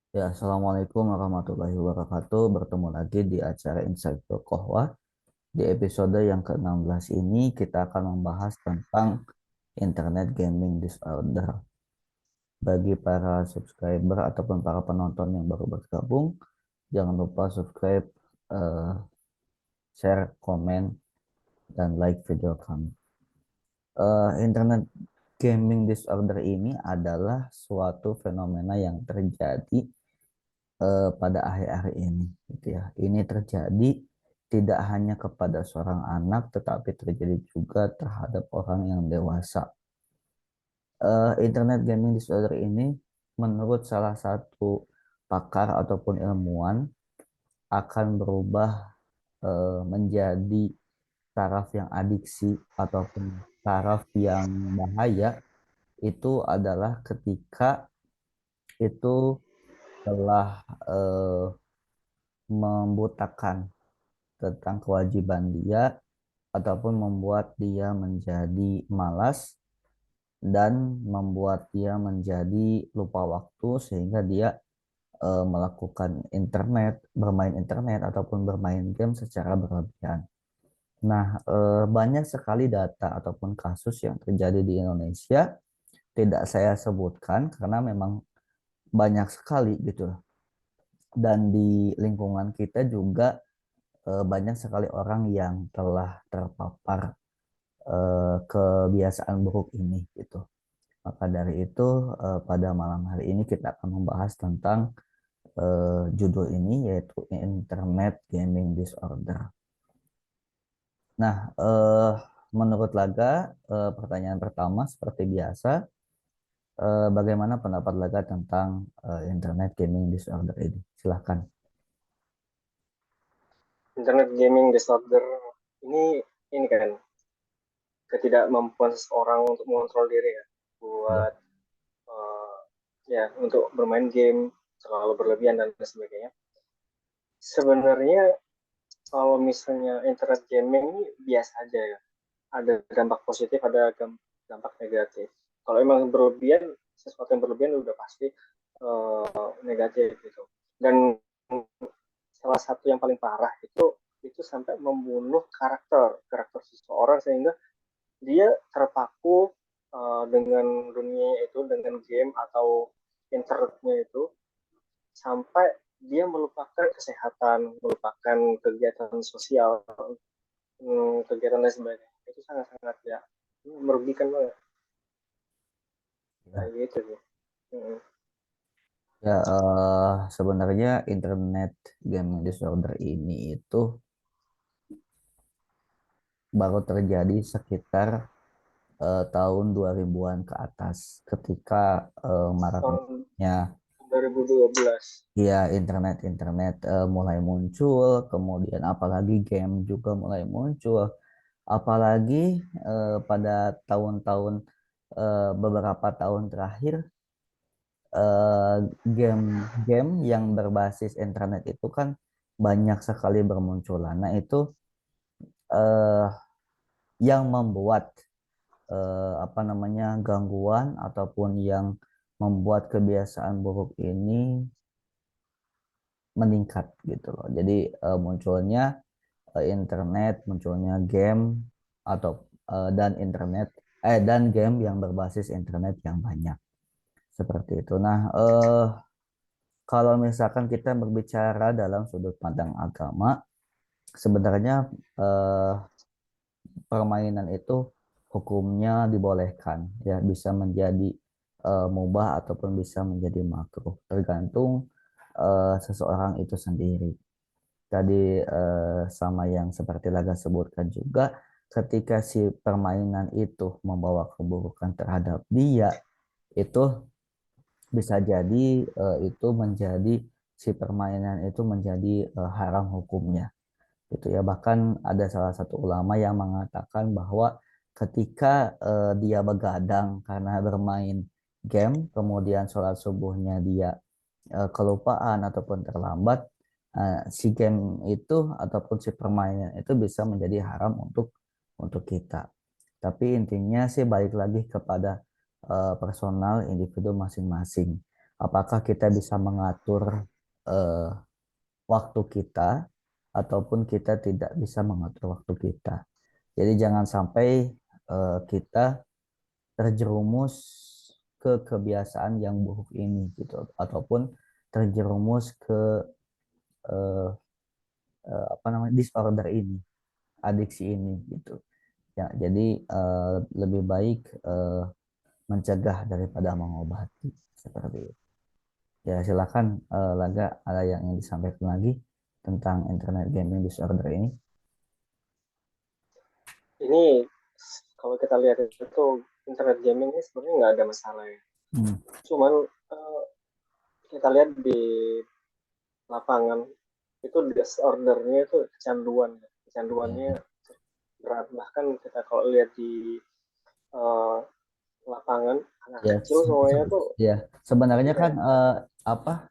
Ya, Assalamualaikum warahmatullahi wabarakatuh. Bertemu lagi di acara Insight Kohwa. Di episode yang ke-16 ini kita akan membahas tentang Internet Gaming Disorder. Bagi para subscriber ataupun para penonton yang baru bergabung, jangan lupa subscribe, eh, share, komen, dan like video kami. Internet Gaming Disorder ini adalah suatu fenomena yang terjadi pada akhir-akhir ini gitu ya. Ini terjadi tidak hanya kepada seorang anak tetapi terjadi juga terhadap orang yang dewasa. Internet gaming disorder ini menurut salah satu pakar ataupun ilmuwan akan berubah menjadi taraf yang adiksi ataupun taraf yang bahaya itu adalah ketika itu telah eh, membutakan tentang kewajiban dia ataupun membuat dia menjadi malas dan membuat dia menjadi lupa waktu sehingga dia melakukan internet, bermain internet ataupun bermain game secara berlebihan. Nah, banyak sekali data ataupun kasus yang terjadi di Indonesia tidak saya sebutkan karena memang banyak sekali gitu. Dan di lingkungan kita juga banyak sekali orang yang telah terpapar kebiasaan buruk ini gitu. Maka dari itu pada malam hari ini kita akan membahas tentang judul ini yaitu Internet Gaming Disorder. Nah, menurut Laga, pertanyaan pertama seperti biasa, bagaimana pendapat Laga tentang Internet Gaming Disorder ini? Silahkan. Internet gaming disorder ini kan ketidakmampuan seseorang untuk mengontrol diri ya Ya, buat uh, ya untuk bermain game terlalu berlebihan dan sebagainya. Sebenarnya kalau misalnya internet gaming ini biasa aja ya. Ada dampak positif, ada dampak negatif. Kalau emang berlebihan, sesuatu yang berlebihan udah pasti negatif gitu. Dan salah satu yang paling parah itu sampai membunuh karakter seseorang sehingga dia terpaku dengan dunia itu, dengan game atau internetnya itu, sampai dia melupakan kesehatan, melupakan kegiatan sosial, kegiatan lain sebagainya. Itu sangat-sangat ya merugikan banget. Kayak ya. gitu sih. Hmm. Ya, sebenarnya Internet Gaming Disorder ini itu baru terjadi sekitar tahun 2000-an ke atas ketika Tahun maraknya 2012. ya internet mulai muncul, kemudian apalagi game juga mulai muncul, apalagi pada tahun-tahun beberapa tahun terakhir eh, game-game yang berbasis internet itu kan banyak sekali bermunculan. Nah, itu eh, yang membuat apa namanya gangguan ataupun yang membuat kebiasaan buruk ini meningkat gitu loh. Jadi munculnya internet, munculnya game atau dan dan game yang berbasis internet yang banyak seperti itu. Nah, kalau misalkan kita berbicara dalam sudut pandang agama, sebenarnya eh, permainan itu hukumnya dibolehkan, ya bisa menjadi mubah ataupun bisa menjadi makruh, tergantung seseorang itu sendiri. Tadi sama yang seperti Laga sebutkan juga, ketika si permainan itu membawa keburukan terhadap dia, itu bisa jadi itu menjadi si permainan itu menjadi haram hukumnya gitu ya. Bahkan ada salah satu ulama yang mengatakan bahwa ketika dia begadang karena bermain game kemudian sholat subuhnya dia kelupaan ataupun terlambat, si game itu ataupun si permainan itu bisa menjadi haram untuk kita. Tapi intinya sih balik lagi kepada personal individu masing-masing. apakah kita bisa mengatur eh, waktu kita ataupun kita tidak bisa mengatur waktu kita. Jadi jangan sampai kita terjerumus ke kebiasaan yang buruk ini gitu ataupun terjerumus ke eh, apa namanya disorder ini, adiksi ini gitu. Ya, jadi lebih baik mencegah daripada mengobati seperti itu. Ya, silakan Laga, ada yang ingin disampaikan lagi tentang internet gaming disorder ini? Ini kalau kita lihat itu internet gaming ini sebenarnya nggak ada masalah ya. Hmm. Cuman kita lihat di lapangan itu disordernya itu kecanduan, kecanduannya Ya, berat. Bahkan kita kalau lihat di uh, lapangan anak ya, kecil semuanya tuh ya. Sebenarnya kan ya apa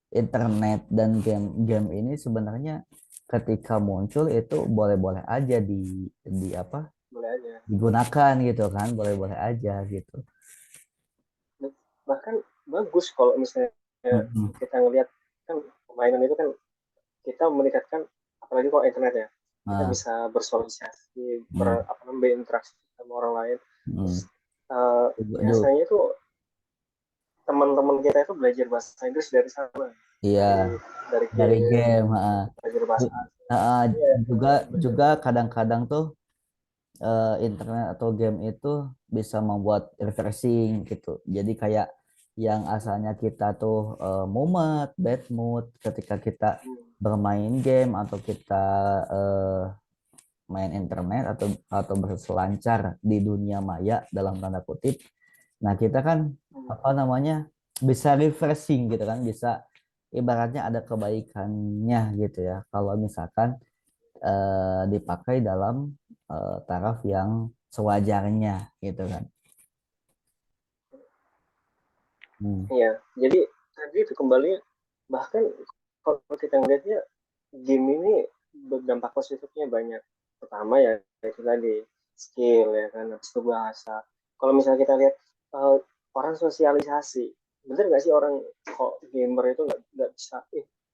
internet dan game-game ini sebenarnya ketika muncul itu boleh-boleh aja di apa boleh aja. digunakan gitu kan, boleh-boleh aja gitu. Bahkan bagus kalau misalnya Mm-mm. kita ngelihat kan permainan itu kan kita meningkatkan apalagi kalau internet ya kita Nah, bisa bersosialisasi mm, apa namanya berinteraksi sama orang lain terus mm. biasanya itu teman-teman kita itu belajar bahasa Inggris dari sana Iya, dari dari dari game game. Heeh. belajar bahasa Ju- asing heeh, iya juga belajar juga kadang-kadang tuh internet atau game itu bisa membuat refreshing gitu. Jadi kayak yang asalnya kita tuh mumet, bad mood ketika kita bermain game atau kita eh, main internet atau berselancar di dunia maya dalam tanda kutip. Nah, kita kan apa namanya bisa refreshing gitu kan, bisa ibaratnya ada kebaikannya gitu ya. Kalau misalkan dipakai dalam taraf yang sewajarnya gitu kan. Hmm. iya jadi tadi itu kembali bahkan kalau kita ngelihatnya game ini berdampak positifnya banyak. Pertama ya itu tadi skill ya kan, habis itu bahasa. Kalau misalnya kita lihat uh, orang sosialisasi, bener nggak sih orang kok gamer itu nggak bisa,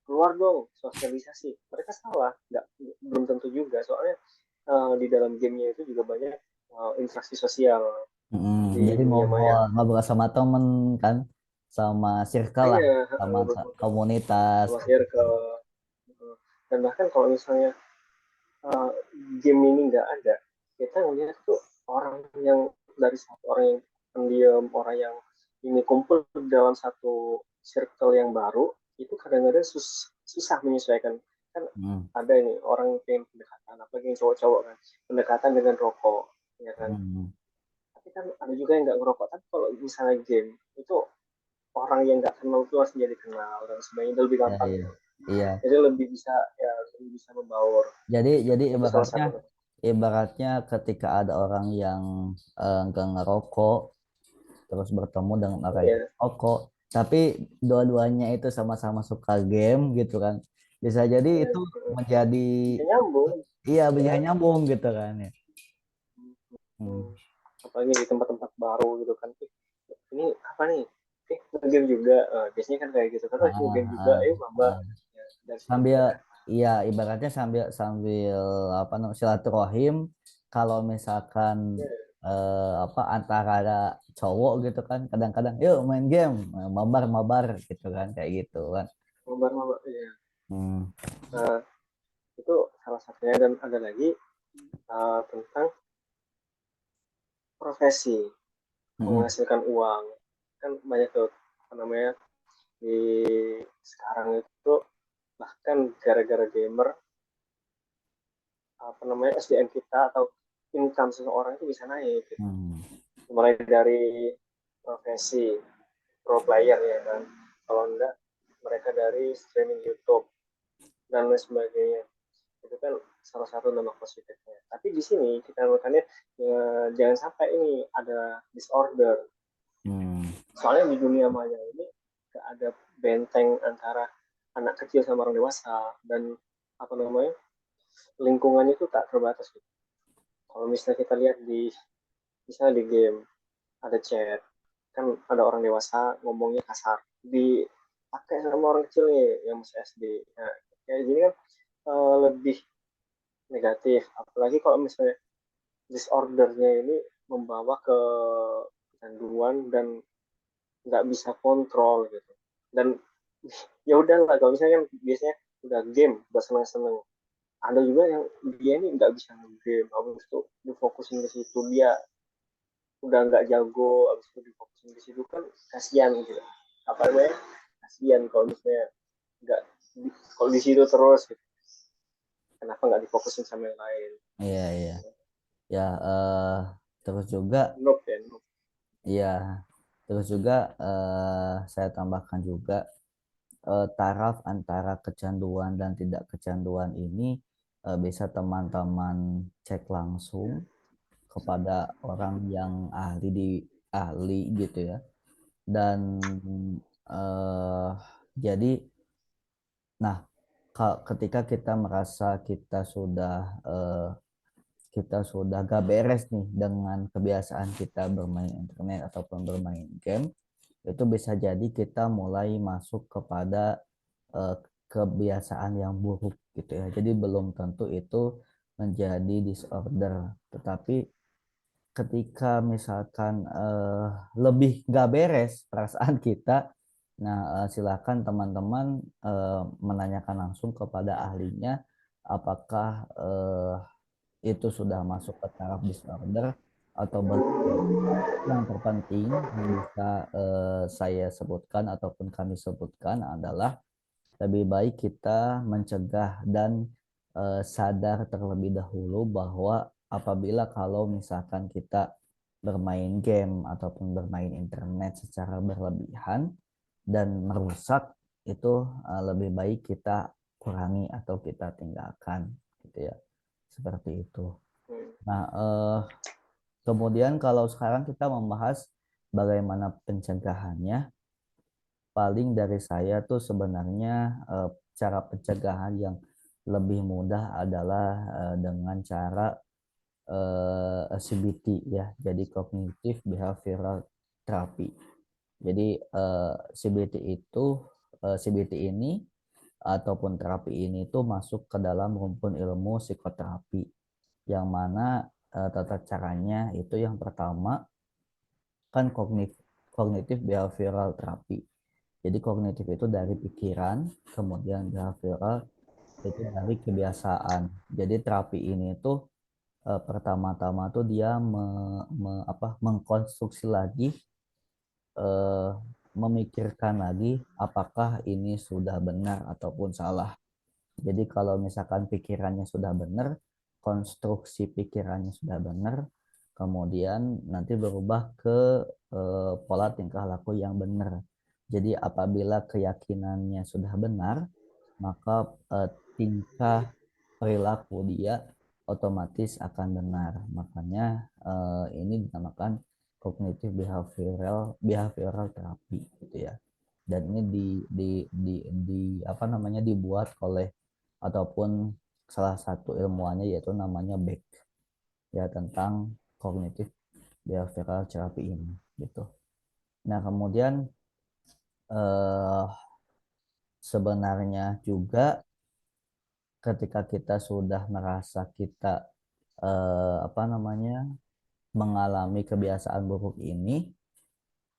keluar dong sosialisasi. Mereka salah, nggak belum tentu juga. Soalnya di dalam gamenya itu juga banyak interaksi sosial di Jadi dunia ngobrol maya. ngobrol sama temen kan, sama circle lah, Hanya sama komunitas. sama circle. Dan bahkan kalau misalnya uh, game ini nggak ada, kita ngelihat tuh orang yang dari satu orang yang pendiam, orang yang ini kumpul dalam satu circle yang baru, itu kadang-kadang susah menyesuaikan. Kan Hmm. ada ini orang yang pengen pendekatan, apalagi yang cowok-cowok kan, pendekatan dengan rokok, ya kan. Hmm. Tapi kan ada juga yang nggak ngerokok. Tapi kalau misalnya game, itu orang yang nggak kenal itu harus jadi kenal dan sebagainya itu lebih Ya, gampang. iya. Iya. Jadi lebih bisa ya lebih bisa membaur. Jadi Itu salah satu. ibaratnya ketika ada orang yang nggak ngerokok terus bertemu dengan orang yang Iya, rokok, tapi dua-duanya itu sama-sama suka game gitu kan, bisa jadi iya, itu menjadi bisa nyambung iya ya bisa kan. nyambung gitu kan ya. Hmm. Apalagi di tempat-tempat baru gitu kan. Ini apa nih, game juga. Biasanya kan kayak gitu kan, game juga Ah, maba ah. ya, dari situ Sambil bisa iya ibaratnya sambil sambil apa namanya silaturahim, kalau misalkan ya, apa antara ada cowok gitu kan kadang-kadang yuk main game, mabar mabar gitu kan kayak gitu kan. maba ya. Hmm. Nah, itu salah satunya dan ada lagi tentang profesi Mm-mm. menghasilkan uang. Kan banyak tuh apa namanya di sekarang itu bahkan gara-gara gamer apa namanya SDM kita atau income seseorang itu bisa naik gitu. Hmm. Mulai dari profesi pro player ya kan, kalau enggak mereka dari streaming YouTube dan lain sebagainya. Itu kan salah satu dampak positifnya. Tapi di sini kita makanya ya, jangan sampai ini ada disorder. Hmm. Soalnya di dunia maya ini gak ada benteng antara anak kecil sama orang dewasa dan apa namanya lingkungannya itu tak terbatas gitu. Kalau misalnya kita lihat di misalnya di game ada chat kan ada orang dewasa ngomongnya kasar, dipakai sama orang kecil nih yang masih SD. Nah, kayak gini kan lebih negatif, apalagi kalau misalnya disordernya ini membawa ke kecanduan dan nggak bisa kontrol gitu. Dan ya udahlah, kalau misalnya kan biasanya udah game udah seneng-seneng, ada juga yang dia ini nggak bisa game, habis itu difokusin ke situ, dia udah nggak jago, habis itu difokusin ke situ kan kasihan gitu, apa namanya, kasihan kalau misalnya nggak kalau di situ terus gitu. Kenapa nggak difokusin sama yang lain? Iya, iya. Ya, terus juga, Noob ya, noob. ya, terus juga saya tambahkan juga taraf antara kecanduan dan tidak kecanduan ini bisa teman-teman cek langsung kepada orang yang ahli gitu ya. Dan eh, jadi, nah, ketika kita merasa kita sudah gak beres nih dengan kebiasaan kita bermain internet ataupun bermain game, itu bisa jadi kita mulai masuk kepada eh, kebiasaan yang buruk gitu ya. Jadi belum tentu itu menjadi disorder, tetapi ketika misalkan lebih gak beres perasaan kita, nah silakan teman-teman menanyakan langsung kepada ahlinya apakah itu sudah masuk ke taraf disorder atau belum. Yang terpenting yang bisa saya sebutkan ataupun kami sebutkan adalah lebih baik kita mencegah dan sadar terlebih dahulu bahwa apabila kalau misalkan kita bermain game ataupun bermain internet secara berlebihan dan merusak, itu lebih baik kita kurangi atau kita tinggalkan gitu ya. Seperti itu. Hmm. Nah, kemudian kalau sekarang kita membahas bagaimana pencegahannya, paling dari saya tuh sebenarnya cara pencegahan yang lebih mudah adalah dengan cara CBT ya, jadi Cognitive Behavioral Therapy. Jadi CBT ini ataupun terapi ini tuh masuk ke dalam rumpun ilmu psikoterapi, yang mana tata caranya itu yang pertama kan kognitif behavioral terapi. Jadi kognitif itu dari pikiran, kemudian behavioral itu dari kebiasaan. Jadi terapi ini tuh pertama-tama tuh dia mengkonstruksi lagi, eh, memikirkan lagi apakah ini sudah benar ataupun salah. Jadi kalau misalkan pikirannya sudah benar, konstruksi pikirannya sudah benar, kemudian nanti berubah ke pola tingkah laku yang benar. Jadi apabila keyakinannya sudah benar, maka tingkah perilaku dia otomatis akan benar. Makanya ini dinamakan cognitive behavioral behavioral therapy gitu ya. Dan ini di apa namanya dibuat oleh ataupun salah satu ilmuannya yaitu namanya Beck, ya, tentang cognitive behavioral therapy ini gitu. Nah, kemudian eh, sebenarnya juga ketika kita sudah merasa kita apa namanya mengalami kebiasaan buruk ini,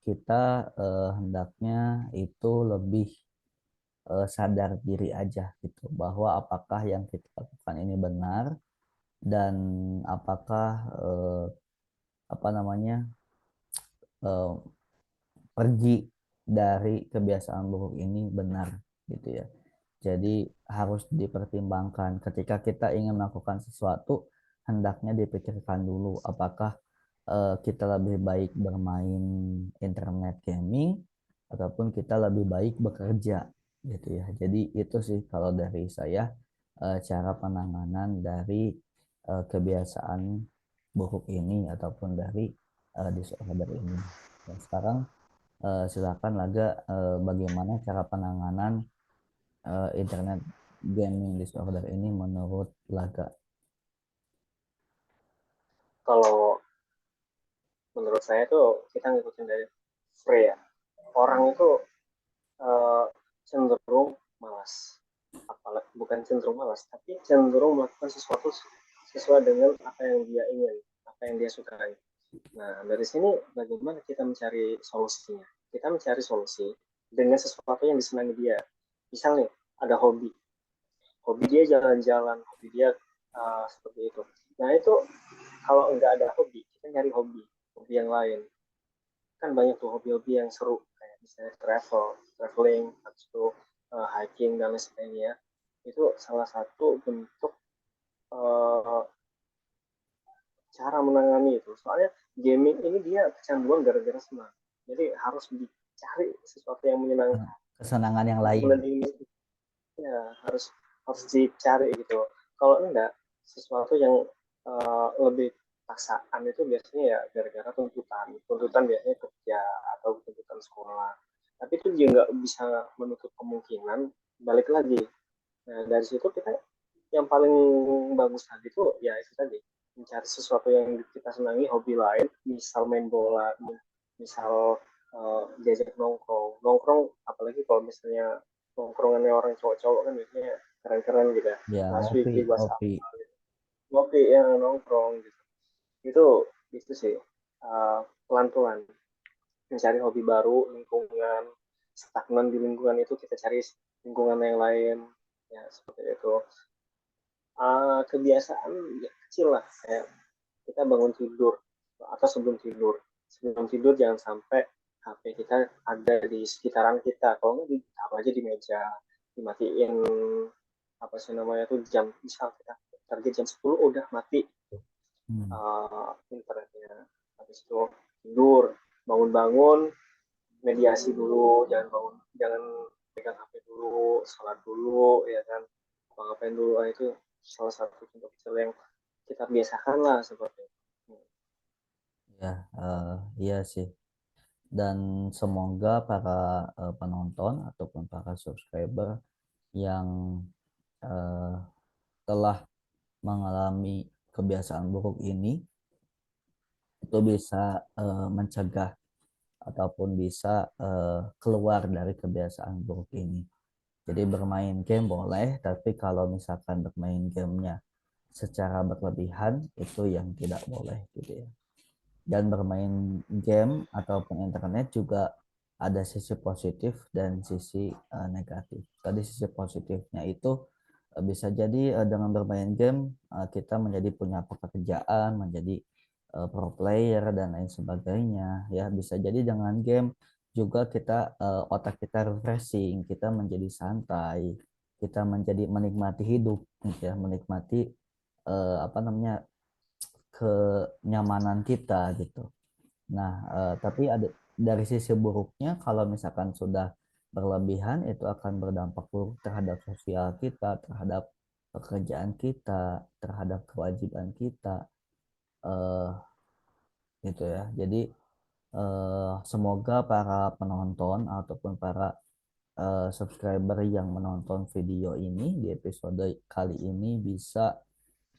kita hendaknya itu lebih sadar diri aja gitu bahwa apakah yang kita lakukan ini benar, dan apakah apa namanya eh, pergi dari kebiasaan buruk ini benar gitu ya. Jadi harus dipertimbangkan ketika kita ingin melakukan sesuatu, hendaknya dipikirkan dulu apakah kita lebih baik bermain internet gaming ataupun kita lebih baik bekerja gitu ya. Jadi itu sih kalau dari saya cara penanganan dari kebiasaan buruk ini ataupun dari disorder ini. Dan sekarang silakan Laga, bagaimana cara penanganan internet gaming disorder ini menurut Laga? Kalau menurut saya tuh kita ngikutin dari Freya, orang itu uh, cenderung malas, apalagi bukan cenderung malas, tapi cenderung melakukan sesuatu sesuai dengan apa yang dia ingin, apa yang dia sukai. Nah, dari sini bagaimana kita mencari solusinya? Kita mencari solusi dengan sesuatu yang disenangi dia. Misalnya, ada hobi. Hobi dia jalan-jalan, hobi dia seperti itu. Nah, itu kalau nggak ada hobi, kita nyari hobi. Hobi yang lain. Kan banyak tuh hobi-hobi yang seru. Kayak misalnya traveling, habis itu hiking, dan lain sebagainya. Itu salah satu bentuk uh, cara menangani itu. Soalnya gaming ini dia kecanduan gara-gara senang. Jadi harus dicari sesuatu yang menyenangkan. Kesenangan yang Untuk lain. menandingi ya harus harus dicari gitu. Kalau enggak sesuatu yang lebih paksaan itu biasanya ya gara-gara tuntutan biasanya kerja atau tuntutan sekolah. Tapi itu juga nggak bisa menutup kemungkinan balik lagi. Nah, dari situ kita yang paling bagus tadi itu ya itu tadi mencari sesuatu yang kita senangi, hobi lain, misal main bola, misal diajak nongkrong, nongkrong apalagi kalau misalnya nongkrongannya orang cowok-cowok kan biasanya keren-keren gitu ya, Ya, Last ngopi, Weekly bahasa ngopi. apa gitu, ngopi yang nongkrong gitu, itu itu sih pelan-pelan mencari hobi baru, lingkungan stagnan di lingkungan itu kita cari lingkungan yang lain ya seperti itu. Kebiasaan ya kecil lah kayak kita bangun tidur atau sebelum tidur jangan sampai HP kita ada di sekitaran kita, kalau nggak ditaruh aja di meja, dimatiin apa sih namanya tuh jam, misal kita target jam 10 udah mati Hmm. internetnya, habis itu tidur, bangun-bangun mediasi dulu, jangan pegang HP dulu, sholat dulu ya kan, apa ngapain dulu, itu salah satu contoh kecil yang kita biasakan lah seperti itu. Ya, iya sih. Dan semoga para penonton ataupun para subscriber yang eh, telah mengalami kebiasaan buruk ini itu bisa mencegah ataupun bisa keluar dari kebiasaan buruk ini. Jadi bermain game boleh, tapi kalau misalkan bermain gamenya secara berlebihan itu yang tidak boleh gitu ya. Dan bermain game ataupun internet juga ada sisi positif dan sisi negatif. Tadi sisi positifnya itu bisa jadi dengan bermain game kita menjadi punya pekerjaan, menjadi pro player dan lain sebagainya. Ya bisa jadi dengan game juga kita otak kita refreshing, kita menjadi santai, kita menjadi menikmati hidup, gitu ya, menikmati apa namanya kenyamanan kita gitu. Nah, tapi ada dari sisi buruknya kalau misalkan sudah berlebihan itu akan berdampak buruk terhadap sosial kita, terhadap pekerjaan kita, terhadap kewajiban kita, eh, gitu ya. Jadi semoga para penonton ataupun para subscriber yang menonton video ini di episode kali ini bisa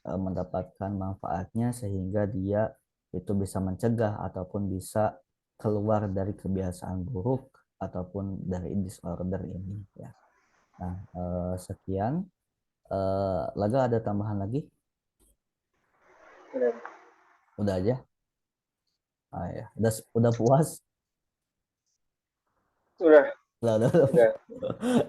mendapatkan manfaatnya sehingga dia itu bisa mencegah ataupun bisa keluar dari kebiasaan buruk ataupun dari disorder ini ya. Nah, sekian. Laga ada tambahan lagi? Dan Udah aja. Ah, ya. Udah puas? udah Udah. udah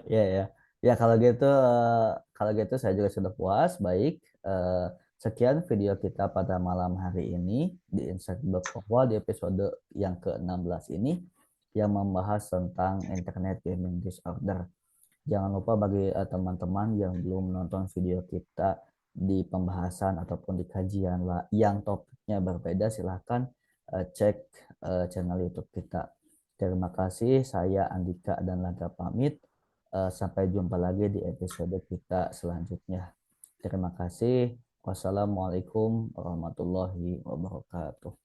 Ya ya. Ya kalau gitu saya juga sudah puas. Baik. Eh, Sekian video kita pada malam hari ini di Insight Bahwa di episode yang ke-16 ini yang membahas tentang Internet Gaming Disorder. Jangan lupa bagi teman-teman yang belum menonton video kita di pembahasan ataupun di kajian lah yang topiknya berbeda, silahkan cek channel YouTube kita. Terima kasih, saya Andika dan Laga pamit. Sampai jumpa lagi di episode kita selanjutnya. Terima kasih. Wassalamualaikum warahmatullahi wabarakatuh.